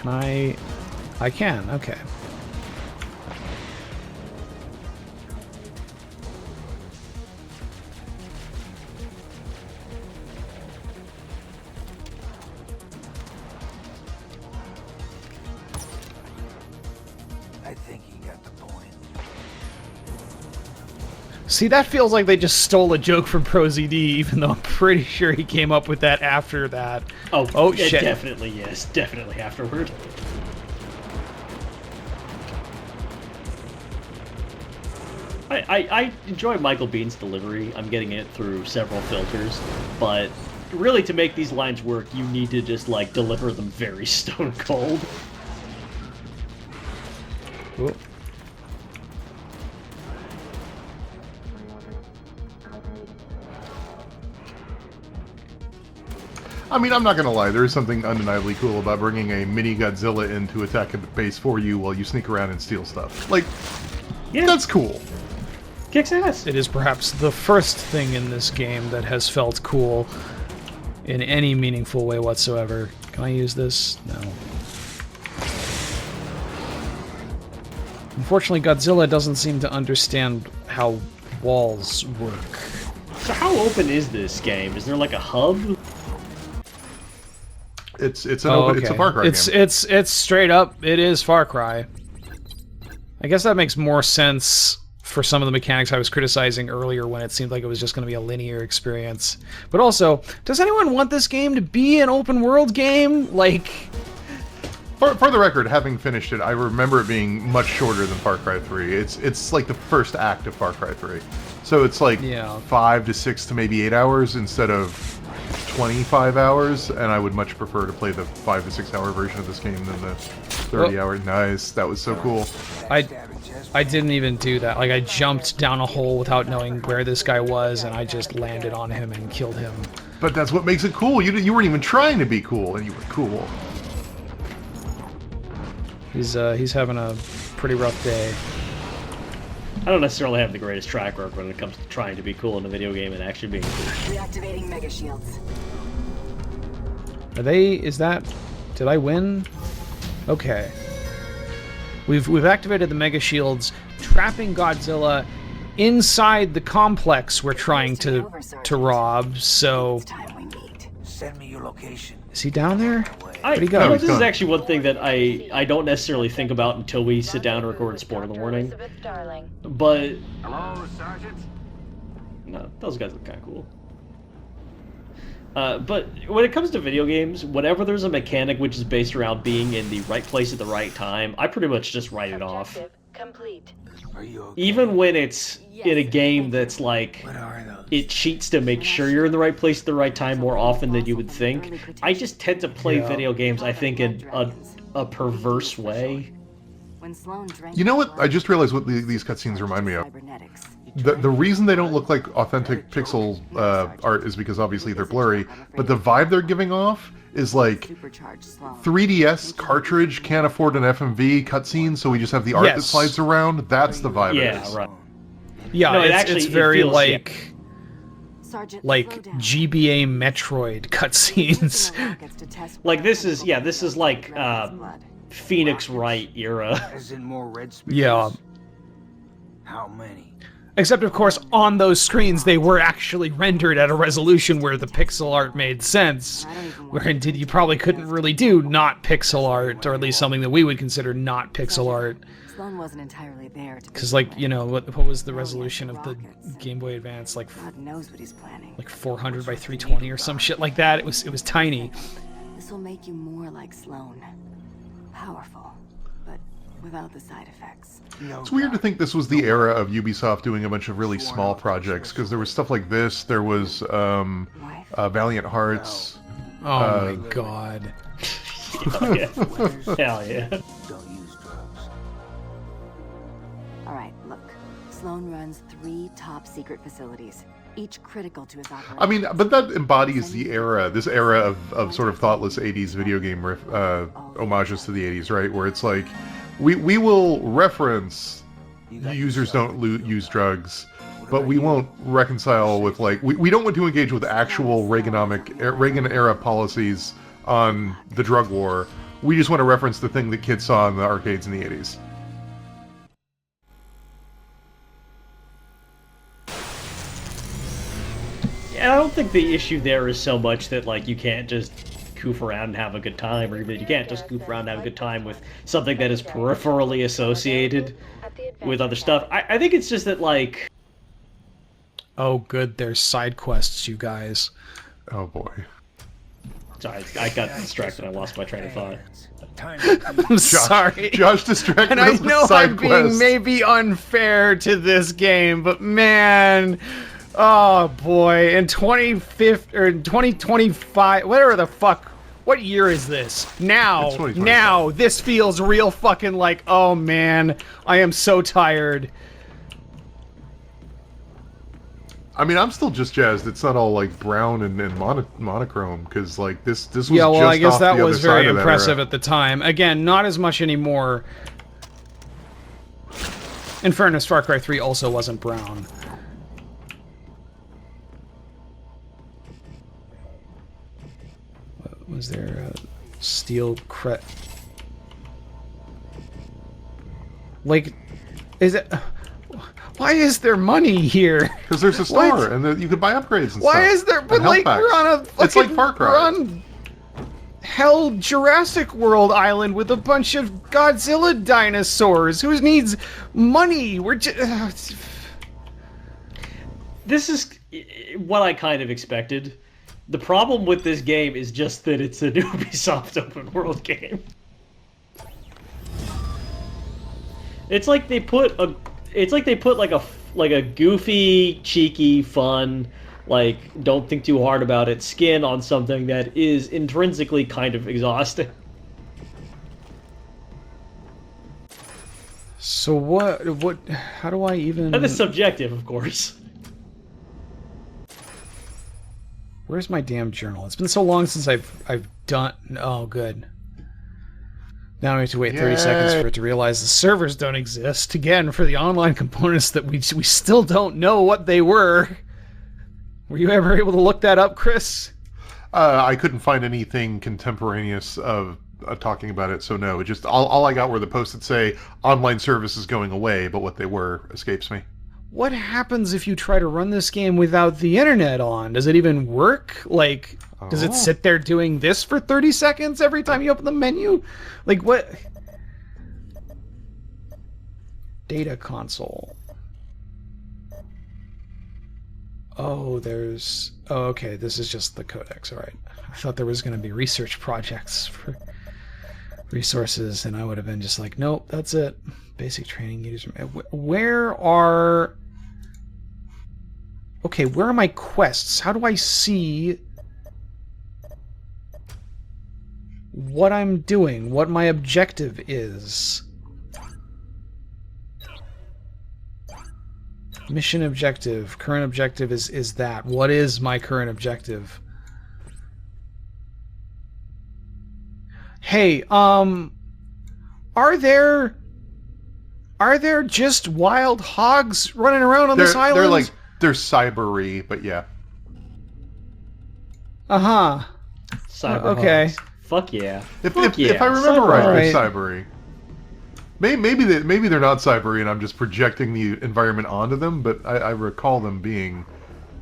Can I... I can, okay. I think he got the point. See, that feels like they just stole a joke from ProZD, even though I'm pretty sure he came up with that after that. Oh yeah, shit. Definitely, yes. Definitely afterward. I enjoy Michael Bean's delivery. I'm getting it through several filters, but really to make these lines work, you need to just, like, deliver them very stone cold. Ooh. I mean, I'm not gonna lie, there is something undeniably cool about bringing a mini Godzilla in to attack a base for you while you sneak around and steal stuff. Like, Yeah, that's cool. kicks ass. It is perhaps the first thing in this game that has felt cool in any meaningful way whatsoever. Can I use this? No. Unfortunately, Godzilla doesn't seem to understand how walls work. So how open is this game? Is there like a hub? It's a Far Cry game. It's straight up. It is Far Cry. I guess that makes more sense for some of the mechanics I was criticizing earlier when it seemed like it was just going to be a linear experience. But also, does anyone want this game to be an open world game? Like, For the record, having finished it, I remember it being much shorter than Far Cry 3. It's like the first act of Far Cry 3. So it's like 5 to 6 to maybe 8 hours instead of 25 hours, and I would much prefer to play the 5 to 6 hour version of this game than the 30 hour. Nice, that was so cool. I didn't even do that. Like, I jumped down a hole without knowing where this guy was, and I just landed on him and killed him. But that's what makes it cool. You weren't even trying to be cool, and you were cool. He's having a pretty rough day. I don't necessarily have the greatest track record when it comes to trying to be cool in a video game and actually being cool. Reactivating mega shields. Are they... is that... did I win? Okay. We've activated the mega shields, trapping Godzilla inside the complex we're trying to rob, so... Send me your location. Is he down there? Where'd he You go? know, this is actually one thing that I don't necessarily think about until we sit down and record Spoiler Warning. But... Hello, Sergeant? No, those guys look kind of cool. But when it comes to video games, whenever there's a mechanic which is based around being in the right place at the right time, I pretty much just write it off. Complete. Are you okay? Even when it's in a game that's like, What are those? it cheats to make sure you're in the right place at the right time more often than you would think, I just tend to play video games, I think, in a perverse way. You know what? I just realized what these cutscenes remind me of. The reason they don't look like authentic pixel art is because obviously they're blurry, but the vibe they're giving off is like 3DS cartridge can't afford an FMV cutscene, so we just have the art that slides around. That's the vibe. Yeah, right. Yeah, No, it's very feels, like GBA Metroid cutscenes. Like this is like Phoenix Wright era. As in more red spaces? Yeah. How many? Except, of course, on those screens, they were actually rendered at a resolution where the pixel art made sense. Where, indeed, you probably couldn't really do not pixel art, or at least something that we would consider not pixel art. Sloan wasn't entirely there. Because, like, you know, what was the resolution of the Game Boy Advance? Like, God knows what he's planning. like 400 by 320 or some shit like that. It was tiny. This will make you more like Sloan. Powerful, but without the side effects. It's weird to think this was the era of Ubisoft doing a bunch of really small projects, because there was stuff like this, there was Valiant Hearts. Oh my god. Hell yeah. Don't use drugs. Alright, look. Sloan runs 3 top secret facilities, each critical to his operation. I mean, but that embodies the era, this era of sort of thoughtless 80s video game homages to the 80s, right? Where it's like, we will reference users don't use drugs, but we won't reconcile with, like, we don't want to engage with actual Reagan-era policies on the drug war. We just want to reference the thing that kids saw in the arcades in the 80s. Yeah, I don't think the issue there is so much that, like, you can't just goof around and have a good time, or even you can't just goof around and have a good time with something that is peripherally associated with other stuff. I think it's just that, like... Oh, good, there's side quests, you guys. Oh, boy. Sorry, I got distracted. I lost my train of thought. I'm sorry. Josh distracted And I us with know side I'm quests. being maybe unfair to this game, but man... Oh boy, in 2025, whatever the fuck, what year is this? Now, this feels real fucking like, oh man, I am so tired. I mean, I'm still just jazzed. It's not all like brown and monochrome, because like this was Yeah, well, just I guess off that the was other very side of that impressive era. at the time. Again, not as much anymore. In fairness, Far Cry 3 also wasn't brown. Was there a steel like, is it... Why is there money here? Because there's a store, and you could buy upgrades and stuff. Why is there... But and health like, packs. we're on a fucking... It's like Far Cry. We're on Hell Jurassic World Island with a bunch of Godzilla dinosaurs. Who needs money? We're just... This is what I kind of expected. The problem with this game is just that it's an Ubisoft open world game. It's like they put like a goofy, cheeky, fun, like don't think too hard about it skin on something that is intrinsically kind of exhausting. So what how do I even... That is subjective, of course. Where's my damn journal? It's been so long since I've done... Oh, good. Now we have to wait 30 seconds for it to realize the servers don't exist. Again, for the online components that we still don't know what they were. Were you ever able to look that up, Chris? I couldn't find anything contemporaneous of talking about it, so no. It just all I got were the posts that say online services going away, but what they were escapes me. What happens if you try to run this game without the internet on? Does it even work? Like, does it sit there doing this for 30 seconds every time you open the menu? Like, what? Data console. Oh, there's... Oh, okay, this is just the codex, alright. I thought there was going to be research projects for resources, and I would have been just like, nope, that's it. Basic training user... Where are... Okay, where are my quests? How do I see what I'm doing? What my objective is? Mission objective. Current objective is that. What is my current objective? Hey, are there just wild hogs running around on this island? They're cybery, but yeah. Uh-huh. Cyber okay. hogs. Fuck yeah. If yeah. I remember Cyber right, hogs. they're cybery. Maybe they're not cybery, and I'm just projecting the environment onto them. But I recall them being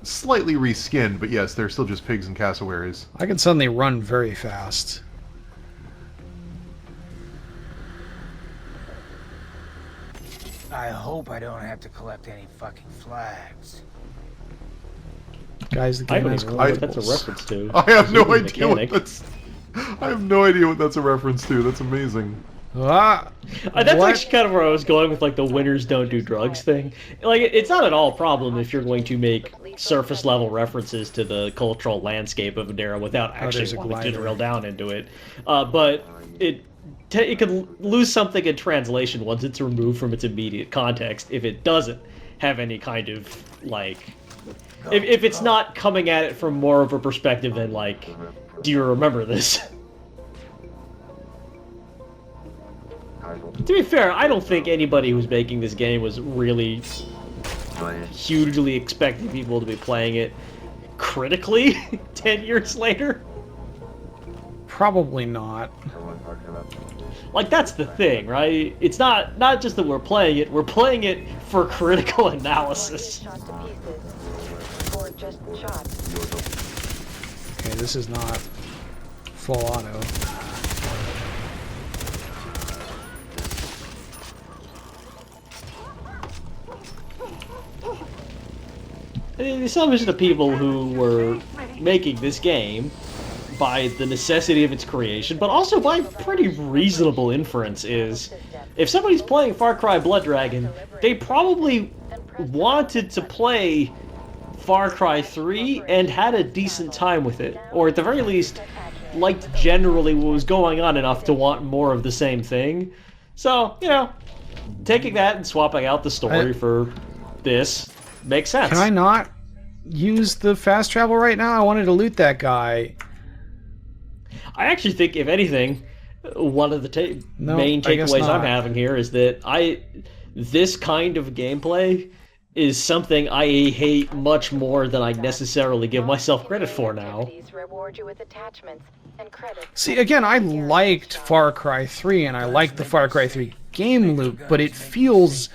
slightly reskinned. But yes, they're still just pigs and cassowaries. I can suddenly run very fast. I hope I don't have to collect any fucking flags. Guys, the I game don't has even know what that's a collectibles. reference to. I have no Presumably idea what mechanic. that's. I have no idea what that's a reference to. That's amazing. Ah, That's what? actually kind of where I was going with like the winners don't do drugs thing. Like it's not at all a problem if you're going to make surface level references to the cultural landscape of an era without actually there's a wanting to glider. drill down into it. But it could lose something in translation once it's removed from its immediate context if it doesn't have any kind of like if it's not coming at it from more of a perspective than like, do you remember this? To be fair, I don't think anybody who's making this game was really hugely expecting people to be playing it critically 10 years later. Probably not. Like, that's the thing, right? It's not just that we're playing it for critical analysis. Okay, this is not full auto. The assumption of people who were making this game by the necessity of its creation, but also by pretty reasonable inference, is if somebody's playing Far Cry Blood Dragon, they probably wanted to play Far Cry 3 and had a decent time with it, or at the very least liked generally what was going on enough to want more of the same thing. So, you know, taking that and swapping out the story for this makes sense. Can I not use the fast travel right now? I wanted to loot that guy. I actually think, if anything, one of the main I guess takeaways not. I'm having here is that this kind of gameplay is something I hate much more than I necessarily give myself credit for now. See, again, I liked Far Cry 3, and I liked the Far Cry 3 game loop, but it feels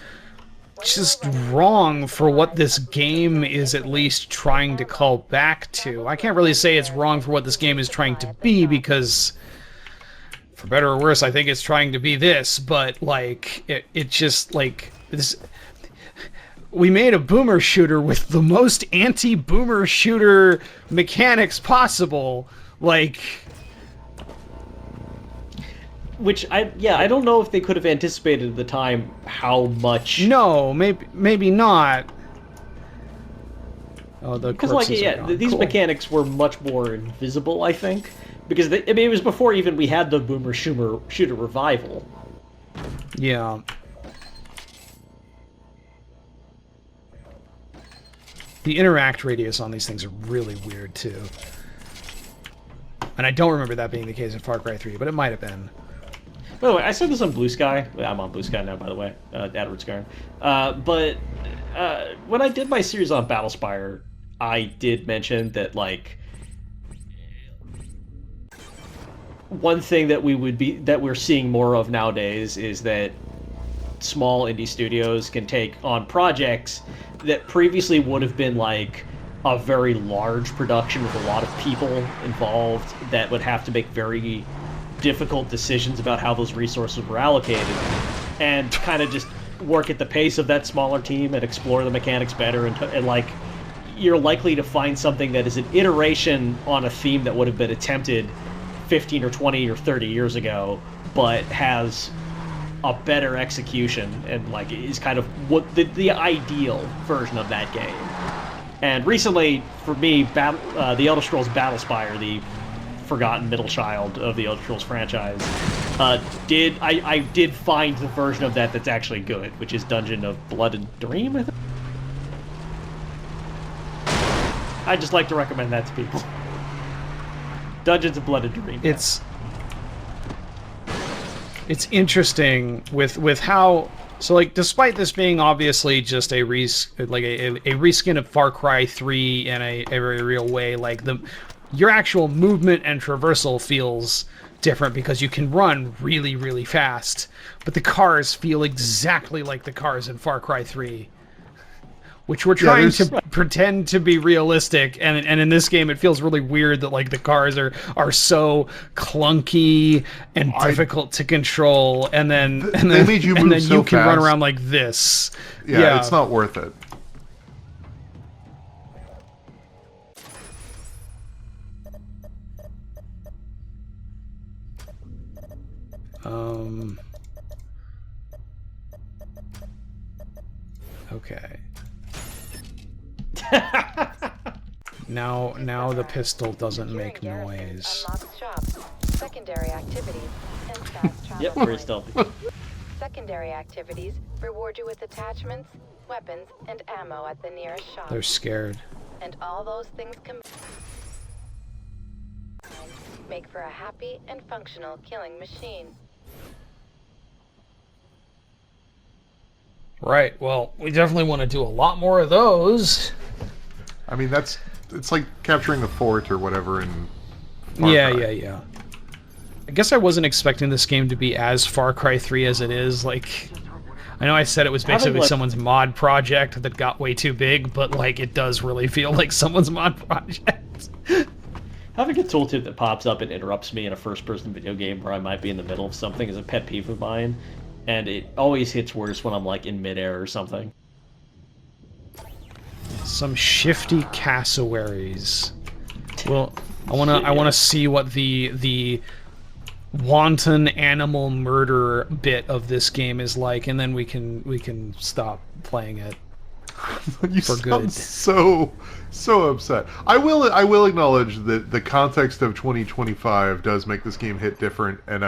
just wrong for what this game is at least trying to call back to. I can't really say it's wrong for what this game is trying to be, because, for better or worse, I think it's trying to be this, but, like, it just, like, this... We made a boomer shooter with the most anti-boomer shooter mechanics possible, like... Which, I don't know if they could have anticipated at the time how much... No, maybe not. Oh, the because, like, these mechanics were much more invisible, I think. Because, it was before even we had the boomer shooter revival. Yeah. The interact radius on these things are really weird, too. And I don't remember that being the case in Far Cry 3, but it might have been. By the way, I said this on Blue Sky. I'm on Blue Sky now, by the way. AdWords Garden. But when I did my series on Battlespire, I did mention that, like, one thing that we're seeing more of nowadays is that small indie studios can take on projects that previously would have been like a very large production with a lot of people involved that would have to make very difficult decisions about how those resources were allocated, and kind of just work at the pace of that smaller team and explore the mechanics better, and like, you're likely to find something that is an iteration on a theme that would have been attempted 15 or 20 or 30 years ago, but has a better execution and, like, is kind of what the ideal version of that game. And recently, for me, the Elder Scrolls Battlespire, the forgotten middle child of the Elder Scrolls franchise, I did find the version of that that's actually good, which is Dungeon of Blood and Dream, I think? I'd just like to recommend that to people. Dungeons of Blood and Dream. It's interesting with how, so, like, despite this being obviously just a reskin of Far Cry 3 in a very real way, like, your actual movement and traversal feels different because you can run really, really fast, but the cars feel exactly like the cars in Far Cry 3. Which we're trying to pretend to be realistic, and in this game it feels really weird that, like, the cars are so clunky and difficult to control, and then they made you move then so you can run fast. around like this. Yeah, it's not worth it. Okay. Now the pistol doesn't make noise. Secondary activities and fast travel. Yep, very stealthy. Secondary activities reward you with attachments, weapons, and ammo at the nearest shop. They're scared. And all those things combined make for a happy and functional killing machine. Right, well, we definitely want to do a lot more of those. I mean, it's like capturing the fort or whatever in Far Cry. Yeah. I guess I wasn't expecting this game to be as Far Cry 3 as it is. Like, I know I said it was basically someone's mod project that got way too big, but like it does really feel like someone's mod project. Having a tooltip that pops up and interrupts me in a first-person video game where I might be in the middle of something is a pet peeve of mine, and it always hits worse when I'm like in midair or something. Some shifty cassowaries. Well, I wanna see what the wanton animal murder bit of this game is like, and then we can stop playing it. You for sound good. so upset. I will acknowledge that the context of 2025 does make this game hit different, and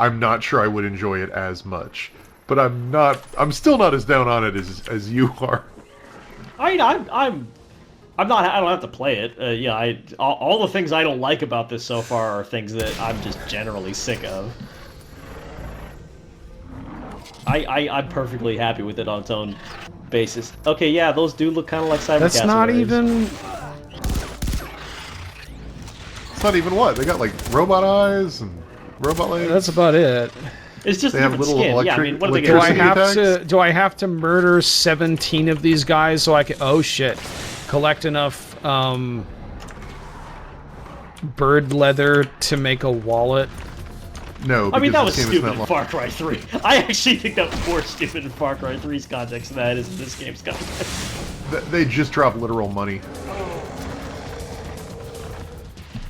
I'm not sure I would enjoy it as much. But I'm still not as down on it as you are. I mean, I'm not. I don't have to play it. Yeah, all the things I don't like about this so far are things that I'm just generally sick of. I'm perfectly happy with it on its own basis. Okay, yeah, those do look kind of like cyber That's not cassowaries. even... It's not even what? They got like robot eyes and robot legs. That's about it. It's just They a have different little skin. Yeah, I mean, what are they Do gonna I do? have do I have to murder 17 of these guys so I can... Oh, shit. Collect enough, bird leather to make a wallet? No, I mean, that was this game is stupid in not Far Cry 3. I actually think that was more stupid in Far Cry 3's context than that is in this game's context. They just drop literal money.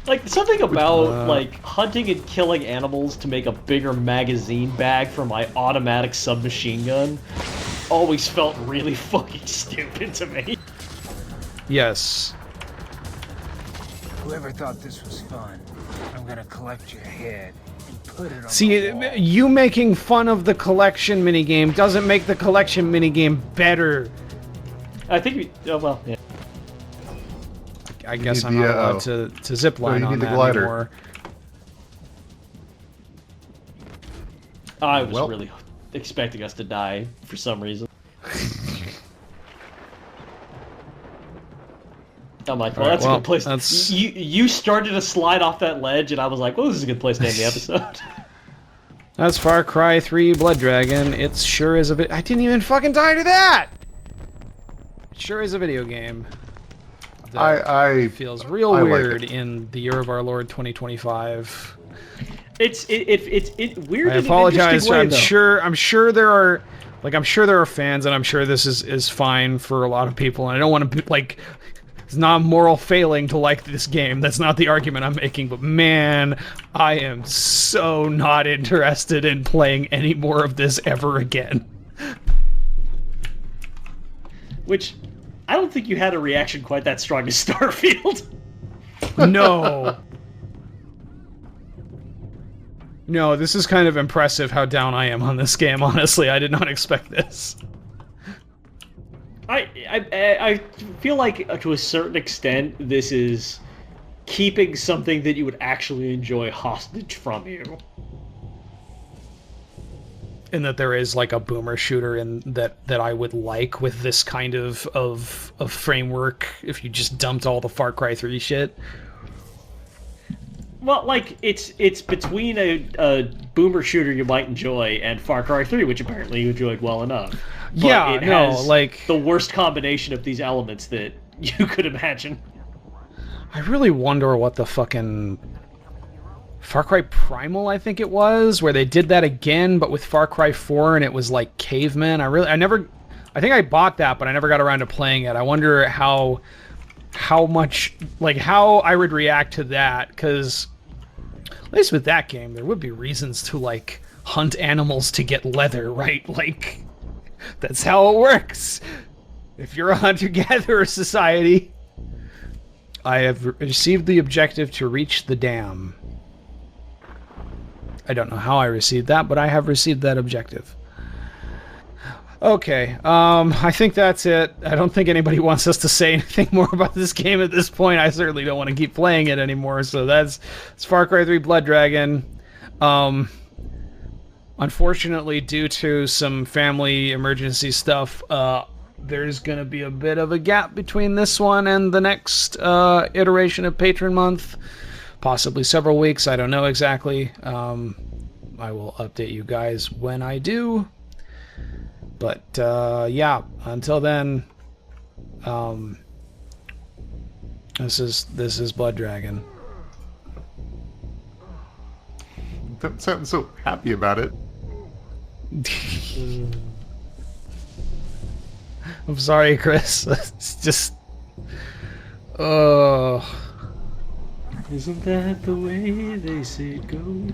Like, something about, like, hunting and killing animals to make a bigger magazine bag for my automatic submachine gun always felt really fucking stupid to me. Yes. Whoever thought this was fun, I'm gonna collect your head and put it on See, the wall. you making fun of the collection minigame doesn't make the collection minigame better. I think we... Oh, well, yeah. I guess need I'm the, not allowed to zip line you on need the that glider. anymore. I was Well. really expecting us to die for some reason. I'm like, well, Alright, that's a well, good place. that's- You started a slide off that ledge, and I was like, well, this is a good place to end the episode. That's Far Cry 3 Blood Dragon. It sure is a bit. I didn't even fucking die to that! It sure is a video game. That I feels real I like weird it. in the year of our Lord 2025. It's weird. I in an apologize. interesting way, I'm sure there are fans, and I'm sure this is fine for a lot of people. And I don't want to be like, it's not a moral failing to like this game. That's not the argument I'm making. But man, I am so not interested in playing any more of this ever again. Which I don't think you had a reaction quite that strong to Starfield. No. No, this is kind of impressive how down I am on this game, honestly. I did not expect this. I feel like to a certain extent this is keeping something that you would actually enjoy hostage from you. And that there is like a boomer shooter in that I would like with this kind of framework if you just dumped all the Far Cry 3 shit. Well, like, it's between a boomer shooter you might enjoy and Far Cry 3, which apparently you enjoyed well enough. But Yeah, it no, has like... the worst combination of these elements that you could imagine. I really wonder what the fucking... Far Cry Primal, I think it was, where they did that again, but with Far Cry 4, and it was like cavemen. I think I bought that, but I never got around to playing it. I wonder how much, like, how I would react to that, because at least with that game, there would be reasons to, like, hunt animals to get leather, right? Like, that's how it works. If you're a hunter-gatherer society. I have received the objective to reach the dam. I don't know how I received that, but I have received that objective. Okay, I think that's it. I don't think anybody wants us to say anything more about this game at this point. I certainly don't want to keep playing it anymore, so that's Far Cry 3 Blood Dragon. Unfortunately, due to some family emergency stuff, there's going to be a bit of a gap between this one and the next iteration of Patron Month. possibly several weeks. I don't know exactly. I will update you guys when I do. But yeah, until then, this is Blood Dragon. Don't sound so happy about it. I'm sorry, Chris. It's just, oh. Isn't that the way they say it goes?